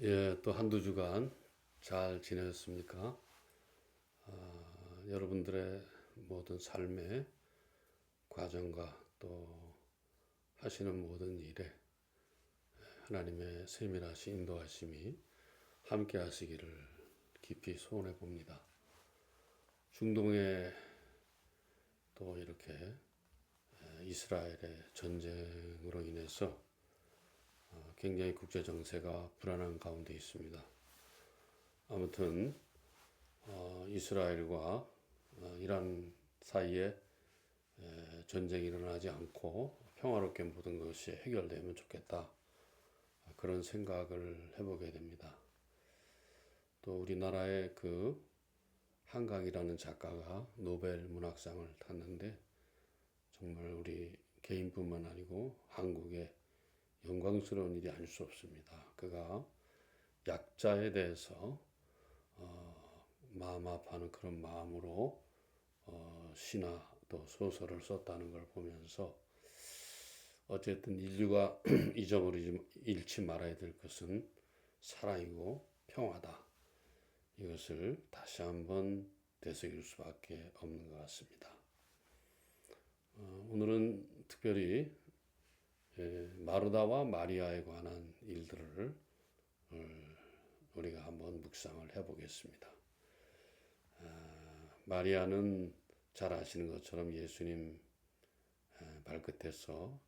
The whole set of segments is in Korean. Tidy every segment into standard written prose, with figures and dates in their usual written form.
예, 또 한두 주간 잘 지내셨습니까? 여러분들의 모든 삶의 과정과 또 하시는 모든 일에 하나님의 세밀하신 인도하심이 함께 하시기를 깊이 소원해 봅니다. 중동에 또 이렇게 이스라엘의 전쟁으로 인해서 굉장히 국제 정세가 불안한 가운데 있습니다. 아무튼 이스라엘과 이란 사이에 전쟁이 일어나지 않고 평화롭게 모든 것이 해결되면 좋겠다. 그런 생각을 해보게 됩니다. 또 우리나라의 그 한강이라는 작가가 노벨 문학상을 탔는데 정말 우리 개인뿐만 아니고 한국의 영광스러운 일이 아닐 수 없습니다. 그가 약자에 대해서 마음 아파하는 그런 마음으로 시나 또 소설을 썼다는 걸 보면서 어쨌든 인류가 잃지 말아야 될 것은 사랑이고 평화다. 이것을 다시 한번 되새길 수밖에 없는 것 같습니다. 오늘은 특별히 마르다와 마리아에 관한 일들을 우리가 한번 묵상을 해보겠습니다. 마리아는 잘 아시는 것처럼 예수님 발끝에서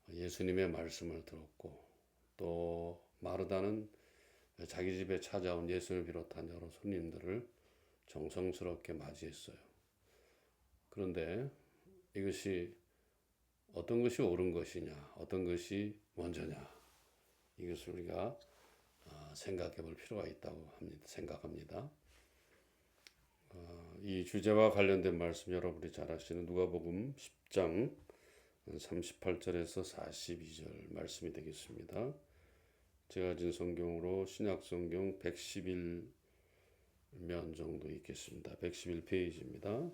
예수님의 말씀을 들었고 또 마르다는 자기 집에 찾아온 예수를 비롯한 여러 손님들을 정성스럽게 맞이했어요. 그런데 이것이 어떤 것이 옳은 것이냐, 어떤 것이 먼저냐, 이것을 우리가 생각해 볼 필요가 있다고 생각합니다. 이 주제와 관련된 말씀 여러분이 잘 아시는 누가복음 10장 38절에서 42절 말씀이 되겠습니다. 제가 가진 성경으로 신약 성경 111면 정도 있겠습니다. 111페이지입니다.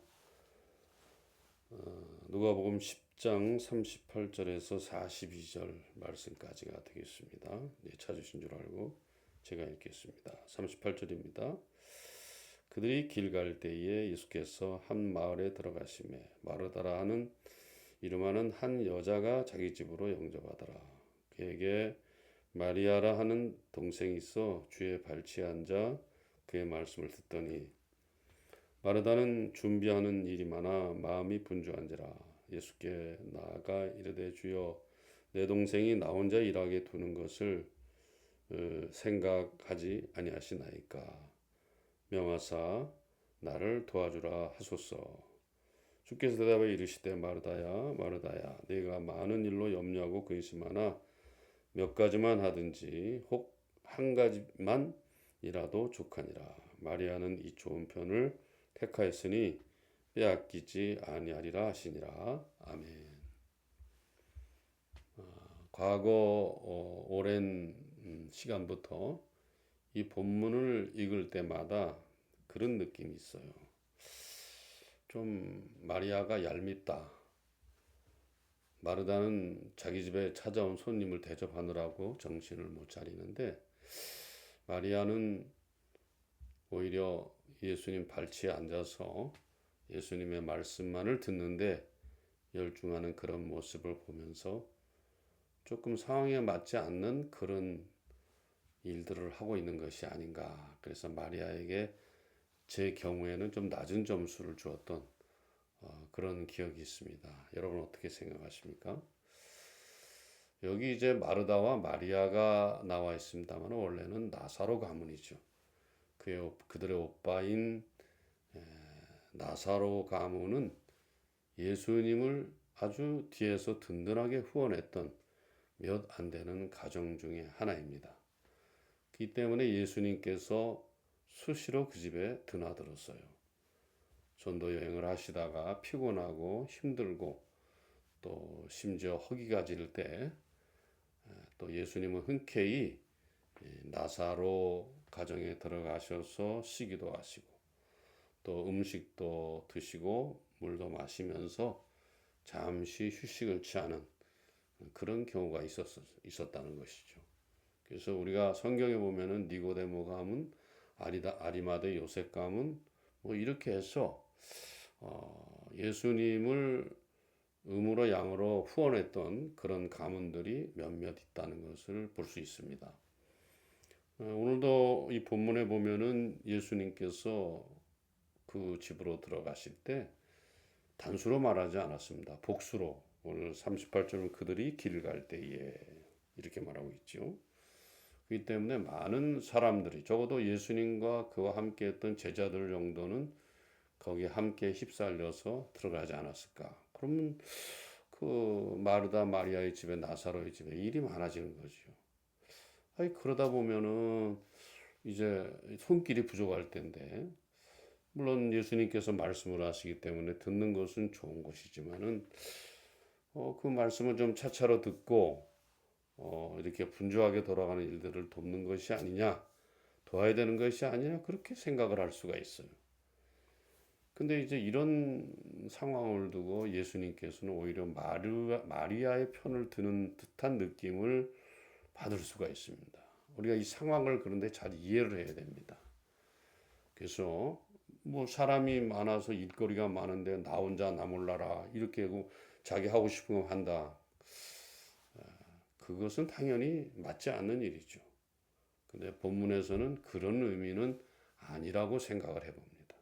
누가복음 10장 38절에서 42절 말씀까지가 되겠습니다. 네, 찾으신 줄 알고 제가 읽겠습니다. 38절입니다. 그들이 길 갈 때에 예수께서 한 마을에 들어가시매 마르다라 하는 이름하는 한 여자가 자기 집으로 영접하더라. 그에게 마리아라 하는 동생이 있어 주의 발치에 앉아 그의 말씀을 듣더니 마르다는 준비하는 일이 많아 마음이 분주한지라. 예수께 나아가 이르되 주여 내 동생이 나 혼자 일하게 두는 것을 생각하지 아니하시나이까. 명하사 나를 도와주라 하소서. 주께서 대답하여 이르시되 마르다야 마르다야 네가 많은 일로 염려하고 근심하나 몇 가지만 하든지 혹 한 가지만이라도 족하니라. 마리아는 이 좋은 편을 택하였으니 빼앗기지 아니하리라 하시니라. 아멘. 과거 오랜 시간부터 이 본문을 읽을 때마다 그런 느낌이 있어요. 좀 마리아가 얄밉다. 마르다는 자기 집에 찾아온 손님을 대접하느라고 정신을 못 차리는데 마리아는 오히려 예수님 발치에 앉아서 예수님의 말씀만을 듣는데 열중하는 그런 모습을 보면서 조금 상황에 맞지 않는 그런 일들을 하고 있는 것이 아닌가. 그래서 마리아에게 제 경우에는 좀 낮은 점수를 주었던 그런 기억이 있습니다. 여러분 어떻게 생각하십니까? 여기 이제 마르다와 마리아가 나와 있습니다만 원래는 나사로 가문이죠. 그들의 오빠인 나사로 가문은 예수님을 아주 뒤에서 든든하게 후원했던 몇 안 되는 가정 중에 하나입니다. 그렇기 때문에 예수님께서 수시로 그 집에 드나들었어요. 전도 여행을 하시다가 피곤하고 힘들고 또 심지어 허기가 질 때 또 예수님은 흔쾌히 나사로 가정에 들어가셔서 쉬기도 하시고 또 음식도 드시고 물도 마시면서 잠시 휴식을 취하는 그런 경우가 있었다는 것이죠. 그래서 우리가 성경에 보면은 니고데모 가문, 아리마대 요셉 가문 뭐 이렇게 해서 예수님을 음으로 양으로 후원했던 그런 가문들이 몇몇 있다는 것을 볼 수 있습니다. 오늘도 이 본문에 보면은 예수님께서 그 집으로 들어가실 때 단수로 말하지 않았습니다. 복수로. 오늘 38절은 그들이 길을 갈 때에 이렇게 말하고 있죠. 그렇기 때문에 많은 사람들이 적어도 예수님과 그와 함께 했던 제자들 정도는 거기에 함께 휩쓸려서 들어가지 않았을까. 그러면 그 마르다 마리아의 집에 나사로의 집에 일이 많아지는 거죠. 아니 그러다 보면은 이제 손길이 부족할 텐데 물론 예수님께서 말씀을 하시기 때문에 듣는 것은 좋은 것이지만은 그 말씀을 좀 차차로 듣고 이렇게 분주하게 돌아가는 일들을 돕는 것이 아니냐, 도와야 되는 것이 아니냐 그렇게 생각을 할 수가 있어요. 근데 이제 이런 상황을 두고 예수님께서는 오히려 마리아의 편을 드는 듯한 느낌을 받을 수가 있습니다. 우리가 이 상황을 그런데 잘 이해를 해야 됩니다. 그래서 뭐 사람이 많아서 일거리가 많은데 나 혼자 나 몰라라 이렇게 하고 자기 하고 싶은 거 한다. 그것은 당연히 맞지 않는 일이죠. 근데 본문에서는 그런 의미는 아니라고 생각을 해봅니다.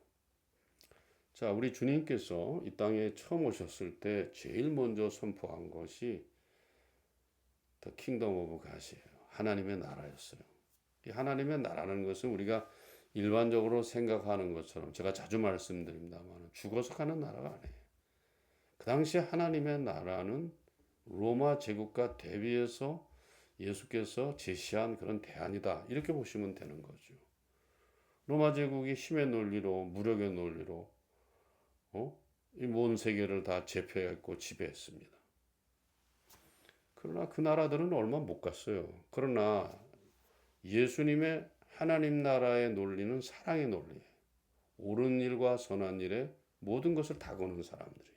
자, 우리 주님께서 이 땅에 처음 오셨을 때 제일 먼저 선포한 것이 The Kingdom of God이에요. 하나님의 나라였어요. 이 하나님의 나라는 것은 우리가 일반적으로 생각하는 것처럼 제가 자주 말씀드립니다만 죽어서 가는 나라가 아니에요. 그 당시 하나님의 나라는 로마 제국과 대비해서 예수께서 제시한 그런 대안이다. 이렇게 보시면 되는 거죠. 로마 제국이 힘의 논리로 무력의 논리로 이 온 세계를 다 제패했고 지배했습니다. 그러나 그 나라들은 얼마 못 갔어요. 그러나 예수님의 하나님 나라의 논리는 사랑의 논리예요. 옳은 일과 선한 일에 모든 것을 다 거는 사람들이죠.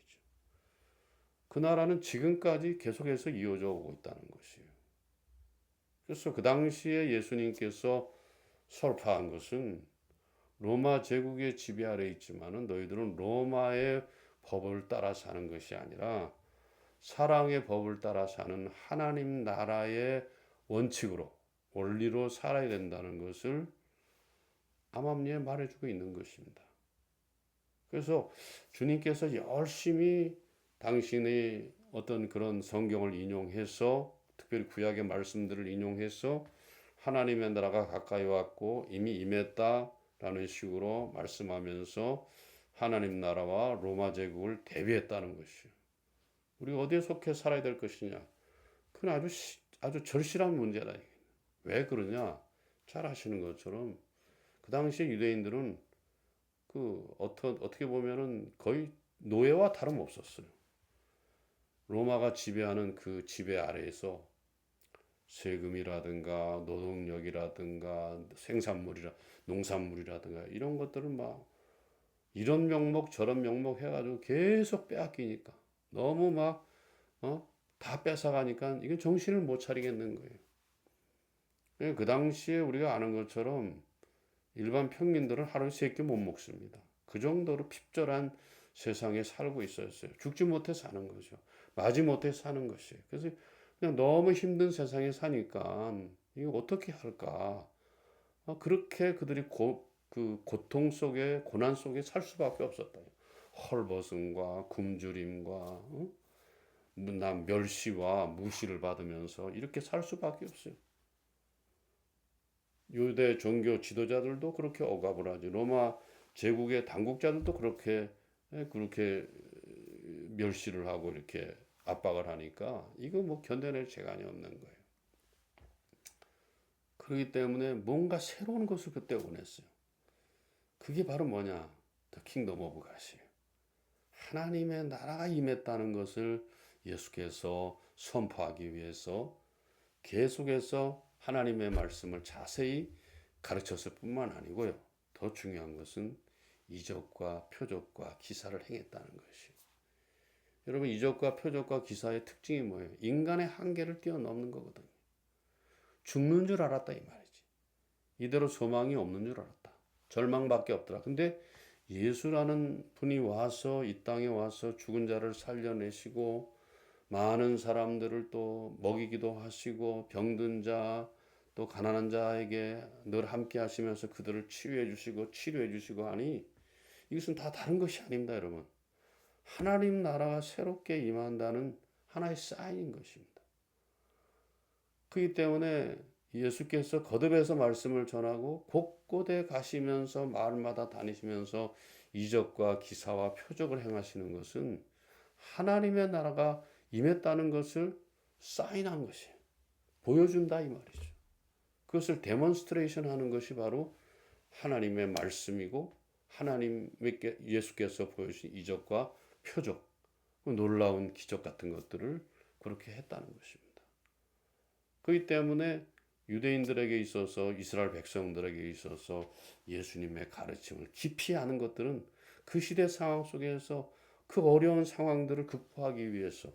그 나라는 지금까지 계속해서 이어져 오고 있다는 것이에요. 그래서 그 당시에 예수님께서 설파한 것은 로마 제국의 지배 아래 있지만은 너희들은 로마의 법을 따라 사는 것이 아니라 사랑의 법을 따라 사는 하나님 나라의 원칙으로 원리로 살아야 된다는 것을 암암리에 말해주고 있는 것입니다. 그래서 주님께서 열심히 당신의 어떤 그런 성경을 인용해서 특별히 구약의 말씀들을 인용해서 하나님의 나라가 가까이 왔고 이미 임했다라는 식으로 말씀하면서 하나님 나라와 로마 제국을 대비했다는 것이요. 우리가 어디에 속해 살아야 될 것이냐? 그건 아주 절실한 문제다. 왜 그러냐? 잘 아시는 것처럼 그 당시 유대인들은 어떻게 보면은 거의 노예와 다름없었어요. 로마가 지배하는 그 지배 아래에서 세금이라든가 노동력이라든가 농산물이라든가 이런 것들을 막 이런 명목 저런 명목 해가지고 계속 빼앗기니까 너무 다 뺏어가니까 이게 정신을 못 차리겠는 거예요. 그 당시에 우리가 아는 것처럼 일반 평민들은 하루에 3끼 못 먹습니다. 그 정도로 핍절한 세상에 살고 있었어요. 죽지 못해 사는 거죠. 마지 못해 사는 것이에요. 그래서 그냥 너무 힘든 세상에 사니까 이거 어떻게 할까? 그렇게 그들이 그 고통 속에 고난 속에 살 수밖에 없었다. 헐벗음과 굶주림과 멸시와 무시를 받으면서 이렇게 살 수밖에 없어요. 유대 종교 지도자들도 그렇게 억압을 하죠. 로마 제국의 당국자들도 그렇게 멸시를 하고 이렇게 압박을 하니까 이거 뭐 견뎌낼 재간이 없는 거예요. 그렇기 때문에 뭔가 새로운 것을 그때 원했어요. 그게 바로 뭐냐? The Kingdom of God이에요. 하나님의 나라가 임했다는 것을 예수께서 선포하기 위해서 계속해서 하나님의 말씀을 자세히 가르쳤을 뿐만 아니고요. 더 중요한 것은 이적과 표적과 기사를 행했다는 것이에요. 여러분 이적과 표적과 기사의 특징이 뭐예요? 인간의 한계를 뛰어넘는 거거든요. 죽는 줄 알았다 이 말이지. 이대로 소망이 없는 줄 알았다. 절망밖에 없더라. 근데 예수라는 분이 와서 이 땅에 와서 죽은 자를 살려내시고 많은 사람들을 또 먹이기도 하시고 병든 자 또 가난한 자에게 늘 함께 하시면서 그들을 치료해 주시고 하니 이것은 다 다른 것이 아닙니다, 여러분. 하나님 나라가 새롭게 임한다는 하나의 사인인 것입니다. 그렇기 때문에 예수께서 거듭해서 말씀을 전하고 곳곳에 가시면서 마을마다 다니시면서 이적과 기사와 표적을 행하시는 것은 하나님의 나라가 임했다는 것을 사인한 것이에요. 보여준다 이 말이죠. 그것을 데몬스트레이션 하는 것이 바로 하나님의 말씀이고 하나님께 예수께서 보여주신 이적과 표적, 놀라운 기적 같은 것들을 그렇게 했다는 것입니다. 그렇기 때문에 유대인들에게 있어서 이스라엘 백성들에게 있어서 예수님의 가르침을 깊이 아는 것들은 그 시대 상황 속에서 그 어려운 상황들을 극복하기 위해서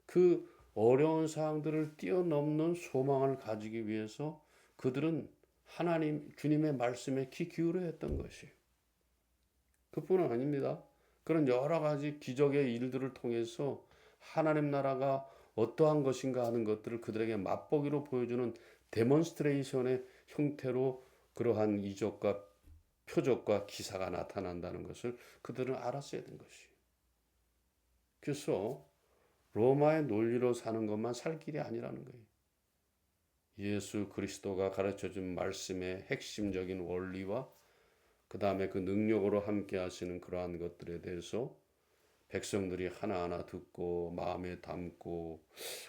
그 어려운 상황들을 뛰어넘는 소망을 가지기 위해서 그들은 하나님 주님의 말씀에 귀 기울여야 했던 것이에요. 그뿐은 아닙니다. 그런 여러 가지 기적의 일들을 통해서 하나님 나라가 어떠한 것인가 하는 것들을 그들에게 맛보기로 보여주는 데몬스트레이션의 형태로 그러한 이적과 표적과 기사가 나타난다는 것을 그들은 알았어야 된 것이에요. 그래서 로마의 논리로 사는 것만 살 길이 아니라는 거예요. 예수 그리스도가 가르쳐준 말씀의 핵심적인 원리와 그 다음에 그 능력으로 함께 하시는 그러한 것들에 대해서 백성들이 하나하나 듣고 마음에 담고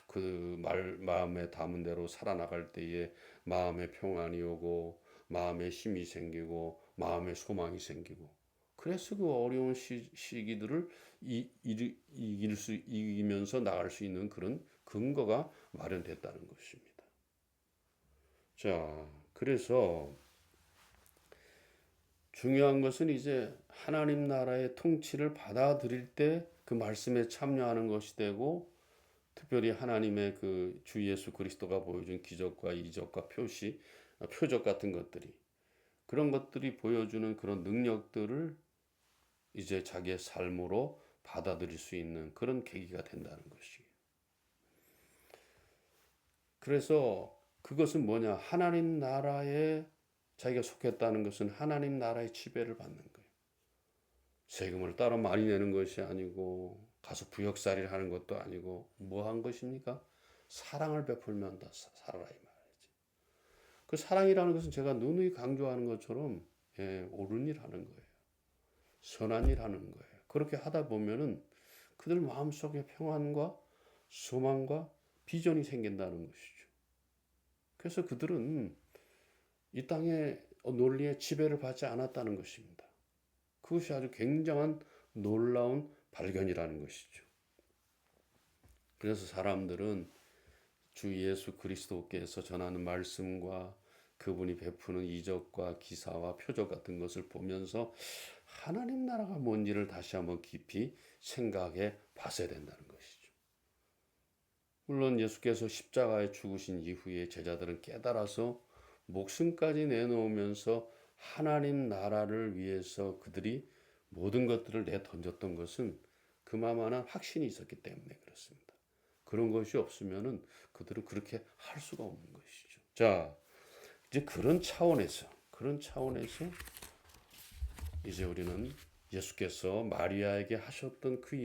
그 마음에 담은 대로 살아나갈 때에 마음의 평안이 오고 마음의 힘이 생기고 마음의 소망이 생기고 그래서 그 어려운 시기들을 이기면서 나갈 수 있는 그런 근거가 마련됐다는 것입니다. 자, 그래서 중요한 것은 이제 하나님 나라의 통치를 받아들일 때 그 말씀에 참여하는 것이 되고 특별히 하나님의 그 주 예수 그리스도가 보여준 기적과 이적과 표적 같은 것들이 그런 것들이 보여주는 그런 능력들을 이제 자기의 삶으로 받아들일 수 있는 그런 계기가 된다는 것이에요. 그래서 그것은 뭐냐? 하나님 나라에 자기가 속했다는 것은 하나님 나라의 지배를 받는 거예요. 세금을 따로 많이 내는 것이 아니고 가서 부역살이를 하는 것도 아니고 뭐 한 것입니까? 사랑을 베풀면 다 살아라 이 말이지. 그 사랑이라는 것은 제가 누누이 강조하는 것처럼 옳은 일 하는 거예요. 선한 일 하는 거예요. 그렇게 하다 보면은 그들 마음속에 평안과 소망과 비전이 생긴다는 것이죠. 그래서 그들은 이 땅의 논리의 지배를 받지 않았다는 것입니다. 그것이 아주 굉장한 놀라운 발견이라는 것이죠. 그래서 사람들은 주 예수 그리스도께서 전하는 말씀과 그분이 베푸는 이적과 기사와 표적 같은 것을 보면서 하나님 나라가 뭔지를 다시 한번 깊이 생각해 봤어야 된다는 것이죠. 물론 예수께서 십자가에 죽으신 이후에 제자들은 깨달아서 목숨까지 내놓으면서 하나님 나라를 위해서 그들이 모든 것들을 내던졌던 것은 그만한 확신이 있었기 때문에 그렇습니다. 그런 것이 없으면은 그들은 그렇게 할 수가 없는 것이죠. 자, 이제 그런 차원에서 이제 우리는 예수께서 마리아에게 하셨던 그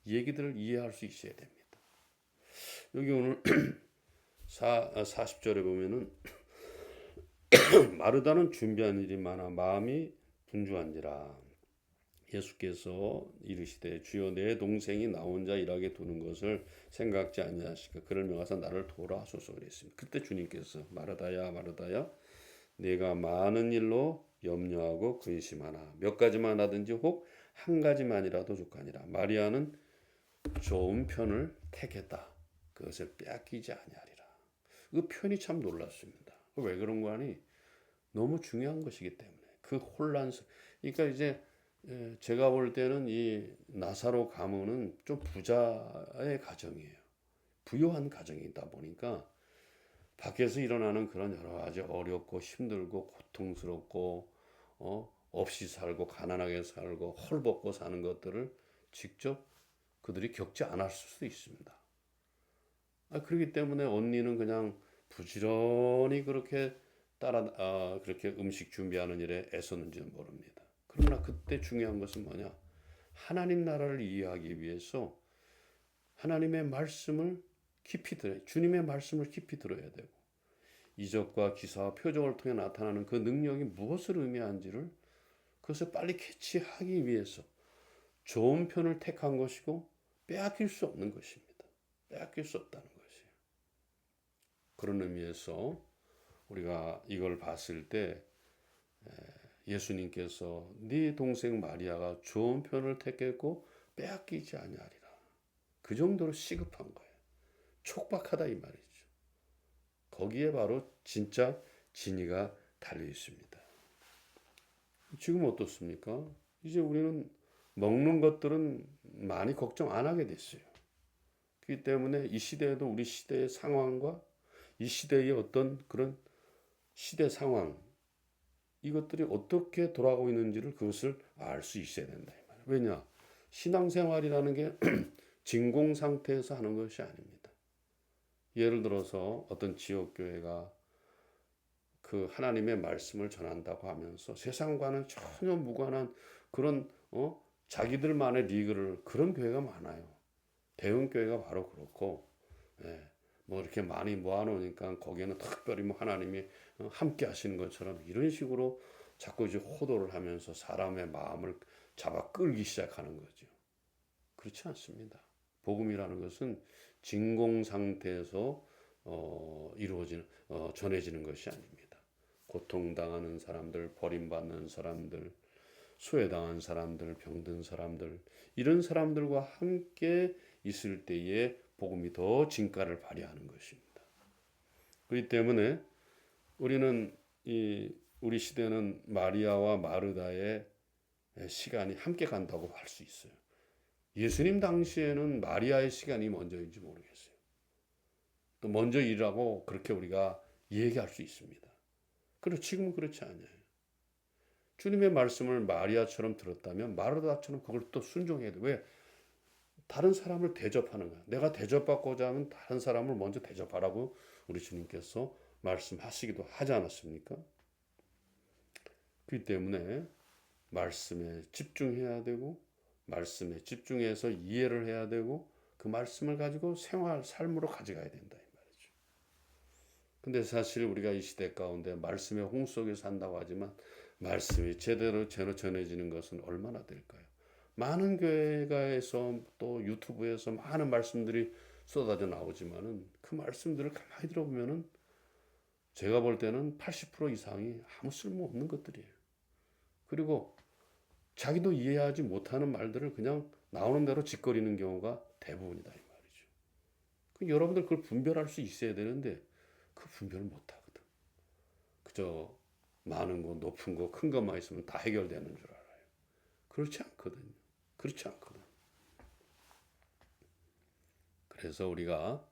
얘기들을 이해할 수 있어야 됩니다. 여기 오늘 40절에 보면은 마르다는 준비한 일이 많아 마음이 분주한지라 예수께서 이르시되 주여 내 동생이 나 혼자 일하게 두는 것을 생각지 아니하시까 그를 명하사 나를 도우라 하소서 그랬습니다. 그때 주님께서 마르다야 마르다야 내가 많은 일로 염려하고 근심하나 몇 가지만 하든지 혹 한 가지만이라도 족하니라. 마리아는 좋은 편을 택했다. 그것을 빼앗기지 아니하리라. 그 표현이 참 놀랐습니다. 왜 그런 거 아니? 너무 중요한 것이기 때문에 그 혼란스. 그러니까 이제 제가 볼 때는 이 나사로 가문은 좀 부자의 가정이에요. 부유한 가정이다 보니까 밖에서 일어나는 그런 여러 가지 어렵고 힘들고 고통스럽고 없이 살고 가난하게 살고 헐벗고 사는 것들을 직접 그들이 겪지 않았을 수도 있습니다. 그렇기 때문에 언니는 그냥 부지런히 그렇게 그렇게 음식 준비하는 일에 애썼는지는 모릅니다. 그러나 그때 중요한 것은 뭐냐? 하나님 나라를 이해하기 위해서 하나님의 말씀을 주님의 말씀을 깊이 들어야 되고, 이적과 기사와 표적을 통해 나타나는 그 능력이 무엇을 의미하는지를 그것을 빨리 캐치하기 위해서 좋은 편을 택한 것이고 빼앗길 수 없는 것입니다. 빼앗길 수 없다는 것이에요. 그런 의미에서 우리가 이걸 봤을 때 예수님께서 네 동생 마리아가 좋은 편을 택했고 빼앗기지 아니하리라. 그 정도로 시급한 거예요. 촉박하다 이 말이죠. 거기에 바로 진짜 진리가 달려 있습니다. 지금 어떻습니까? 이제 우리는 먹는 것들은 많이 걱정 안 하게 됐어요. 그렇기 때문에 이 시대에도 우리 시대의 상황과 이 시대의 어떤 그런 시대 상황, 이것들이 어떻게 돌아가고 있는지를 그것을 알 수 있어야 된다. 왜냐? 신앙생활이라는 게 진공 상태에서 하는 것이 아닙니다. 예를 들어서 어떤 지역교회가 그 하나님의 말씀을 전한다고 하면서 세상과는 전혀 무관한 그런 자기들만의 리그를 그런 교회가 많아요. 대형 교회가 바로 그렇고, 뭐 이렇게 많이 모아놓으니까 거기에는 특별히 뭐 하나님이 함께 하시는 것처럼 이런 식으로 자꾸 이제 호도를 하면서 사람의 마음을 잡아 끌기 시작하는 거죠. 그렇지 않습니다. 복음이라는 것은 진공 상태에서 전해지는 것이 아닙니다. 고통당하는 사람들, 버림받는 사람들, 소외당한 사람들, 병든 사람들, 이런 사람들과 함께 있을 때에 복음이 더 진가를 발휘하는 것입니다. 그렇기 때문에 우리 시대는 마리아와 마르다의 시간이 함께 간다고 할 수 있어요. 예수님 당시에는 마리아의 시간이 먼저인지 모르겠어요. 또 먼저 일하고 그렇게 우리가 얘기할 수 있습니다. 그리고 지금은 그렇지 않아요. 주님의 말씀을 마리아처럼 들었다면 마르다처럼 그걸 또 순종해야 돼. 왜? 다른 사람을 대접하는 거야. 내가 대접받고자 하면 다른 사람을 먼저 대접하라고 우리 주님께서 말씀하시기도 하지 않았습니까? 그렇기 때문에 말씀에 집중해야 되고 말씀에 집중해서 이해를 해야 되고 그 말씀을 가지고 삶으로 가져가야 된다 이 말이죠. 근데 사실 우리가 이 시대 가운데 말씀의 홍 속에 산다고 하지만 말씀이 제대로 전해지는 것은 얼마나 될까요? 많은 교회가에서 또 유튜브에서 많은 말씀들이 쏟아져 나오지만은 그 말씀들을 가만히 들어보면은 제가 볼 때는 80% 이상이 아무 쓸모없는 것들이에요. 그리고 자기도 이해하지 못하는 말들을 그냥 나오는 대로 짓거리는 경우가 대부분이다 이 말이죠. 여러분들 그걸 분별할 수 있어야 되는데 그 분별을 못 하거든. 그저 많은 거, 높은 거, 큰 것만 있으면 다 해결되는 줄 알아요. 그렇지 않거든요. 그렇지 않거든. 그래서 우리가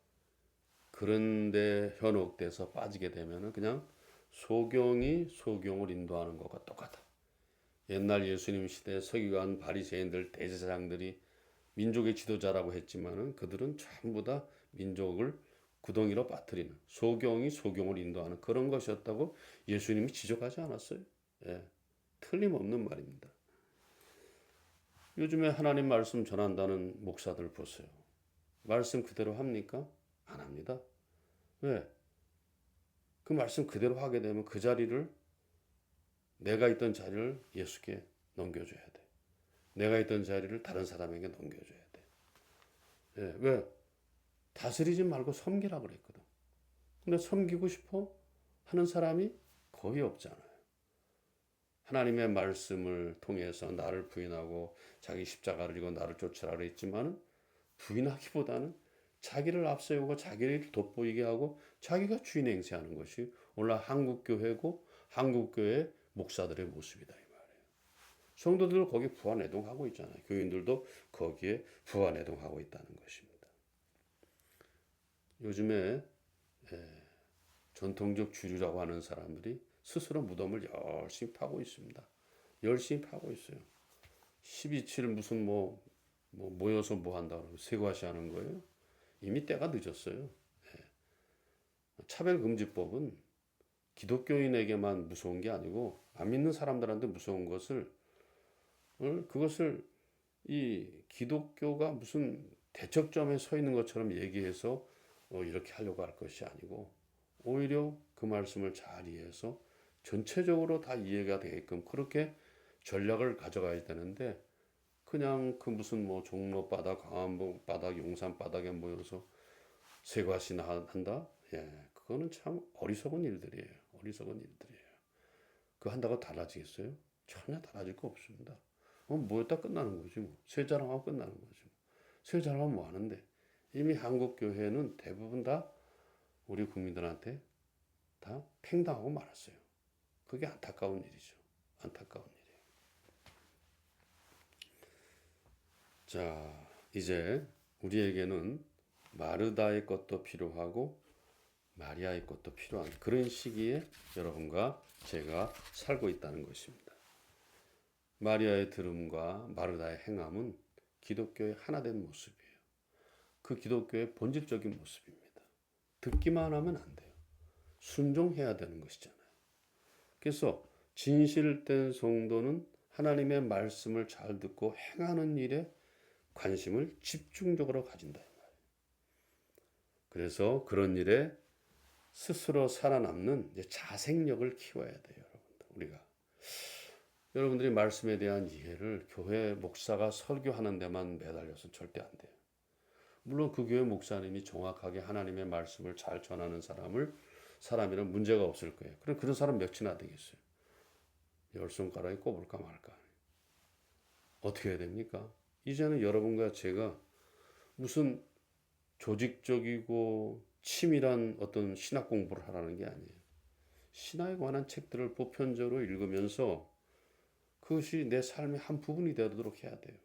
그런데 현혹돼서 빠지게 되면은 그냥 소경이 소경을 인도하는 것과 똑같아. 옛날 예수님 시대 서기관 바리새인들 대제사장들이 민족의 지도자라고 했지만은 그들은 전부 다 민족을 구덩이로 빠뜨리는 소경이 소경을 인도하는 그런 것이었다고 예수님이 지적하지 않았어요. 예, 틀림없는 말입니다. 요즘에 하나님 말씀 전한다는 목사들 보세요. 말씀 그대로 합니까? 안 합니다. 왜? 그 말씀 그대로 하게 되면 그 자리를 내가 있던 자리를 예수께 넘겨줘야 돼. 내가 있던 자리를 다른 사람에게 넘겨줘야 돼. 예, 왜? 다스리지 말고 섬기라 그랬거든. 근데 섬기고 싶어 하는 사람이 거의 없잖아요. 하나님의 말씀을 통해서 나를 부인하고 자기 십자가를 지고 나를 쫓으라 그랬지만은 부인하기보다는 자기를 앞세우고 자기를 돋보이게 하고 자기가 주인 행세하는 것이 오늘 한국교회고 한국교회 목사들의 모습이다 이 말이에요. 성도들 거기에 부안해동하고 있잖아요. 교인들도 거기에 부안해동하고 있다는 것입니다. 요즘에 전통적 주류라고 하는 사람들이 스스로 무덤을 열심히 파고 있습니다. 열심히 파고 있어요. 12.7 무슨 모여서 뭐 한다고 세과시 하는 거예요. 이미 때가 늦었어요. 차별금지법은 기독교인에게만 무서운 게 아니고 안 믿는 사람들한테 무서운 것을 그것을 이 기독교가 무슨 대척점에 서 있는 것처럼 얘기해서 이렇게 하려고 할 것이 아니고 오히려 그 말씀을 잘 이해해서 전체적으로 다 이해가 되게끔 그렇게 전략을 가져가야 되는데 그냥 그 무슨 종로 바닥, 강원도 바닥, 용산 바닥에 모여서 세과시나 한다? 예, 그거는 참 어리석은 일들이에요. 어리석은 일들이에요. 그거 한다고 달라지겠어요? 전혀 달라질 거 없습니다. 뭐였다 끝나는 거지 뭐. 세자랑하고 끝나는 거지 뭐. 세자랑하면 뭐 하는데 이미 한국 교회는 대부분 다 우리 국민들한테 다 팽당하고 말았어요. 그게 안타까운 일이죠. 안타까운 일이에요. 자, 이제 우리에게는 마르다의 것도 필요하고 마리아의 것도 필요한 그런 시기에 여러분과 제가 살고 있다는 것입니다. 마리아의 들음과 마르다의 행함은 기독교의 하나된 모습이에요. 그 기독교의 본질적인 모습입니다. 듣기만 하면 안 돼요. 순종해야 되는 것이잖아요. 그래서 진실된 성도는 하나님의 말씀을 잘 듣고 행하는 일에 관심을 집중적으로 가진다. 그래서 그런 일에 스스로 살아남는 자생력을 키워야 돼요. 우리가. 여러분들이 말씀에 대한 이해를 교회 목사가 설교하는 데만 매달려서 절대 안 돼요. 물론 그 교회 목사님이 정확하게 하나님의 말씀을 잘 전하는 사람이란 문제가 없을 거예요. 그럼 그런 사람 몇이나 되겠어요? 10손가락에 꼽을까 말까. 어떻게 해야 됩니까? 이제는 여러분과 제가 무슨 조직적이고 치밀한 어떤 신학 공부를 하라는 게 아니에요. 신화에 관한 책들을 보편적으로 읽으면서 그것이 내 삶의 한 부분이 되도록 해야 돼요.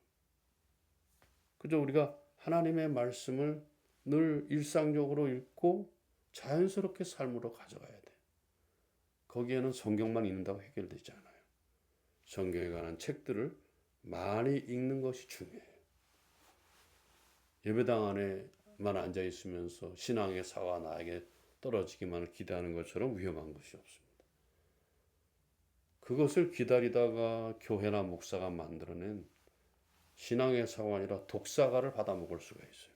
그저 우리가 하나님의 말씀을 늘 일상적으로 읽고 자연스럽게 삶으로 가져가야 돼. 거기에는 성경만 읽는다고 해결되지 않아요. 성경에 관한 책들을 많이 읽는 것이 중요해요. 예배당 안에만 앉아 있으면서 신앙의 사와 나에게 떨어지기만을 기대하는 것처럼 위험한 것이 없습니다. 그것을 기다리다가 교회나 목사가 만들어낸 신앙의 사가 아니라 독사가를 받아먹을 수가 있어요.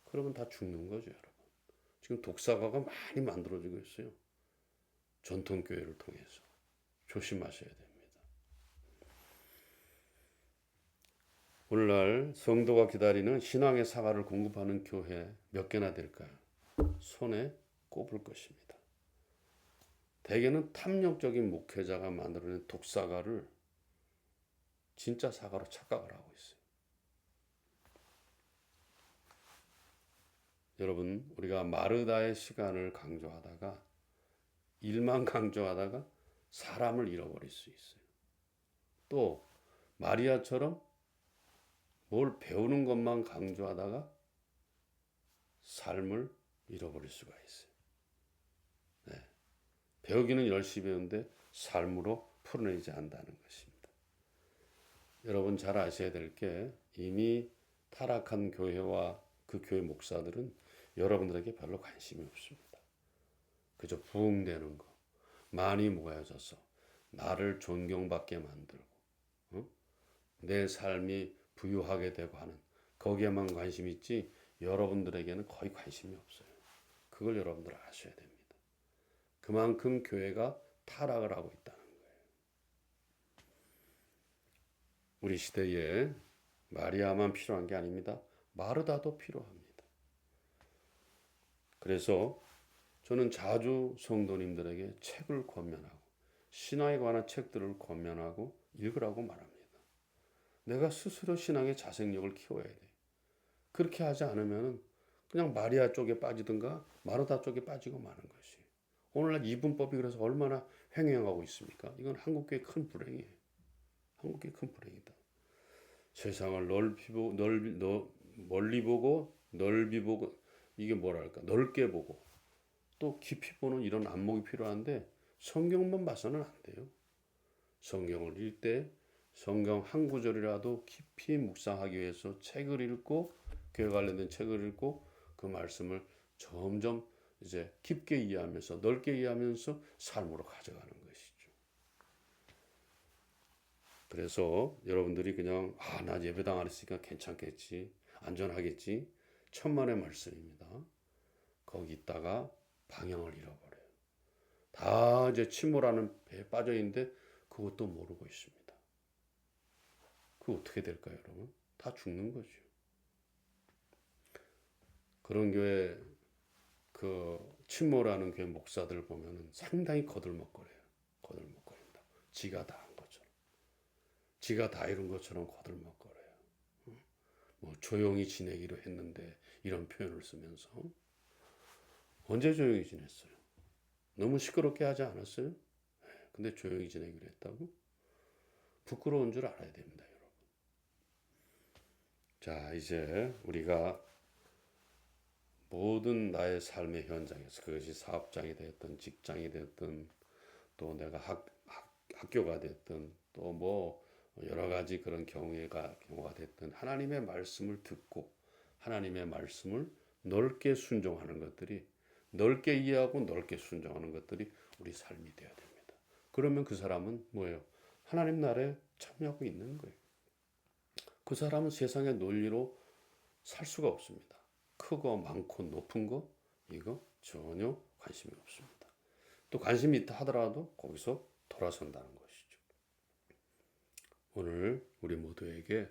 그러면 다 죽는 거죠, 여러분. 지금 독사가가 많이 만들어지고 있어요. 전통교회를 통해서. 조심하셔야 됩니다. 오늘날 성도가 기다리는 신앙의 사과를 공급하는 교회 몇 개나 될까요? 손에 꼽을 것입니다. 대개는 탐욕적인 목회자가 만들어낸 독사가를 진짜 사과로 착각을 하고 있어요. 여러분, 우리가 마르다의 시간을 강조하다가 일만 강조하다가 사람을 잃어버릴 수 있어요. 또 마리아처럼 뭘 배우는 것만 강조하다가 삶을 잃어버릴 수가 있어요. 네. 배우기는 열심히 배우는데 삶으로 풀어내지 않는다는 것입니다. 여러분 잘 아셔야 될 게 이미 타락한 교회와 그 교회 목사들은 여러분들에게 별로 관심이 없습니다. 그저 부흥되는 거, 많이 모여져서 나를 존경받게 만들고 내 삶이 부유하게 되고 하는 거기에만 관심이 있지 여러분들에게는 거의 관심이 없어요. 그걸 여러분들 아셔야 됩니다. 그만큼 교회가 타락을 하고 있다는 거예요. 우리 시대에 마리아만 필요한 게 아닙니다. 마르다도 필요합니다. 그래서 저는 자주 성도님들에게 책을 권면하고 신앙에 관한 책들을 권면하고 읽으라고 말합니다. 내가 스스로 신앙의 자생력을 키워야 돼. 그렇게 하지 않으면 그냥 마리아 쪽에 빠지든가 마르다 쪽에 빠지고 마는 것이. 오늘날 이분법이 그래서 얼마나 횡행하고 있습니까? 이건 한국교회의 큰 불행이에요. 한국교회의 큰 불행이다. 세상을 멀리 보고 넓이 보고 이게 뭐랄까 넓게 보고 또 깊이 보는 이런 안목이 필요한데 성경만 봐서는 안 돼요. 성경을 읽을 때 성경 한 구절이라도 깊이 묵상하기 위해서 책을 읽고 교회 관련된 책을 읽고 그 말씀을 점점 이제 깊게 이해하면서 넓게 이해하면서 삶으로 가져가는 것이죠. 그래서 여러분들이 그냥 나 예배당 안 했으니까 괜찮겠지, 안전하겠지, 천만의 말씀입니다. 거기 있다가 방향을 잃어버려요. 다 이제 침몰하는 배에 빠져 있는데 그것도 모르고 있습니다. 그 어떻게 될까요, 여러분? 다 죽는 거죠. 그런 교회 그 침몰하는 교회 목사들 보면은 상당히 거들먹거려요. 거들먹거린다. 지가 다 한 것처럼, 지가 다 이룬 것처럼 거들먹거려요. 뭐 조용히 지내기로 했는데 이런 표현을 쓰면서 언제 조용히 지냈어요? 너무 시끄럽게 하지 않았어요? 근데 조용히 지내기로 했다고? 부끄러운 줄 알아야 됩니다, 여러분. 자, 이제 우리가 모든 나의 삶의 현장에서 그것이 사업장이 됐든 직장이 됐든 또 내가 학교가 됐든 또 뭐 여러 가지 그런 경우가 됐든 하나님의 말씀을 듣고 하나님의 말씀을 넓게 순종하는 것들이 넓게 이해하고 넓게 순종하는 것들이 우리 삶이 되어야 됩니다. 그러면 그 사람은 뭐예요? 하나님 나라에 참여하고 있는 거예요. 그 사람은 세상의 논리로 살 수가 없습니다. 크고 많고 높은 거 이거 전혀 관심이 없습니다. 또 관심이 있다 하더라도 거기서 돌아선다는 것이죠. 오늘 우리 모두에게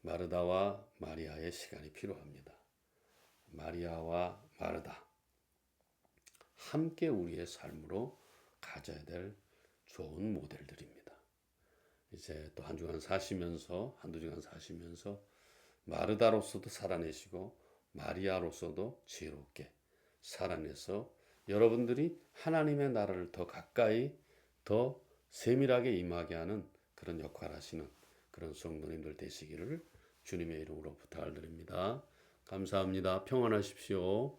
마르다와 마리아의 시간이 필요합니다. 마리아와 마르다 함께 우리의 삶으로 가져야 될 좋은 모델들입니다. 이제 또 한두 주간 사시면서 마르다로서도 살아내시고 마리아로서도 지혜롭게 살아내서 여러분들이 하나님의 나라를 더 가까이 더 세밀하게 임하게 하는 그런 역할을 하시는 그런 성도님들 되시기를 주님의 이름으로 부탁을 드립니다. 감사합니다. 평안하십시오.